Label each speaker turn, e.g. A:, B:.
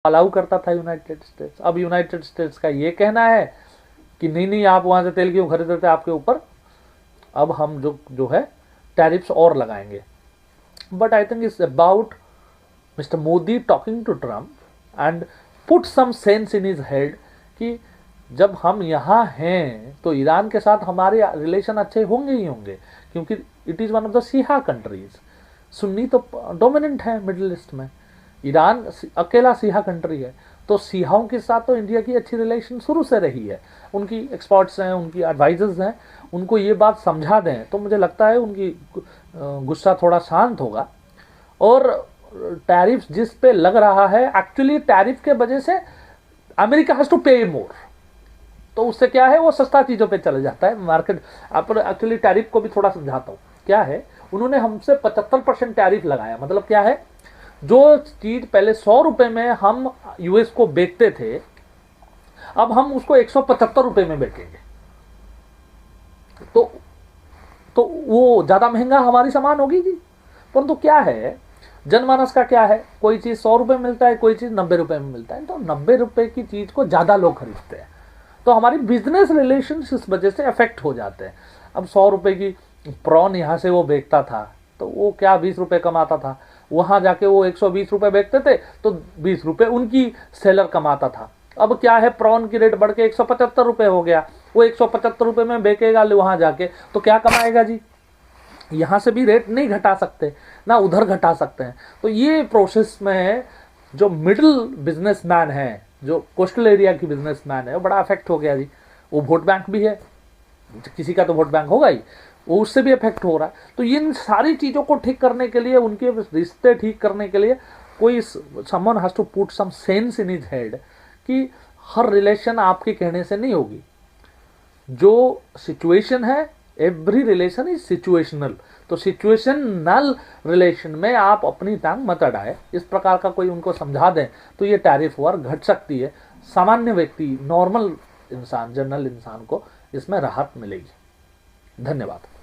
A: Allow करता था United states. अब यूनाइटेड स्टेट्स का ये कहना है कि नहीं नहीं, आप वहां से तेल क्यों खरीद रहे थे, आपके ऊपर अब हम जो है टैरिफ्स और लगाएंगे। But I think it's about mister Modi talking to Trump and put some sense in his head कि जब हम यहाँ हैं तो ईरान के साथ हमारे रिलेशन अच्छे होंगे ही होंगे, क्योंकि it is one of the Siya countries. Sunni तो डोमिनेंट है मिडिल ईस्ट में, ईरान अकेला सिया कंट्री है, तो सियाओं के साथ तो इंडिया की अच्छी रिलेशन शुरू से रही है। उनकी एक्सपर्ट्स हैं, उनकी एडवाइजर्स हैं, उनको ये बात समझा दें तो मुझे लगता है उनकी गुस्सा थोड़ा शांत होगा। और टैरिफ जिस पे लग रहा है, एक्चुअली टैरिफ के वजह से अमेरिका हैज टू पे मोर, तो उससे क्या है वो सस्ता चीज़ों पे चले जाता है मार्केट। आप एक्चुअली टैरिफ को भी थोड़ा समझाता हूँ क्या है। उन्होंने हमसे 75% टैरिफ लगाया, मतलब क्या है, जो चीज़ पहले 100 रुपये में हम यूएस को बेचते थे, अब हम उसको 175 रुपये में बेचेंगे। तो वो ज़्यादा महंगा हमारी सामान होगी जी। परंतु क्या है, जनमानस का क्या है, कोई चीज़ 100 रुपये मिलता है, कोई चीज़ 90 रुपये में मिलता है, तो 90 रुपये की चीज़ को ज़्यादा लोग खरीदते हैं, तो हमारी बिजनेस रिलेशंस इस वजह से अफेक्ट हो जाते हैं। अब 100 रुपये की प्रॉन यहाँ से वो बेचता था तो वो क्या 20 रुपये कमाता था, वहाँ जाके वो 120 रुपये बेचते थे तो 20 रुपये उनकी सेलर कमाता था। अब क्या है, प्रॉन की रेट बढ़ के 175 रुपये हो गया, वो 175 रुपये में बेचेगा वहाँ जाके, तो क्या कमाएगा जी। यहाँ से भी रेट नहीं घटा सकते ना उधर घटा सकते हैं। तो ये प्रोसेस में जो मिडिल बिजनेसमैन है, जो कोस्टल एरिया की बिजनेसमैन है, वो बड़ा अफेक्ट हो गया जी। वो वोट बैंक भी है, किसी का तो वोट बैंक होगा ही, वो उससे भी अफेक्ट हो रहा है। तो इन सारी चीज़ों को ठीक करने के लिए, उनके रिश्ते ठीक करने के लिए कोई someone has to put some sense in his head कि हर रिलेशन आपके कहने से नहीं होगी। जो सिचुएशन है, एवरी रिलेशन इज सिचुएशनल, तो सिचुएशनल रिलेशन में आप अपनी टांग मत अड़ाए, इस प्रकार का कोई उनको समझा दें तो ये टैरिफ वॉर घट सकती है। सामान्य व्यक्ति, नॉर्मल इंसान, जनरल इंसान को इसमें राहत मिलेगी। धन्यवाद।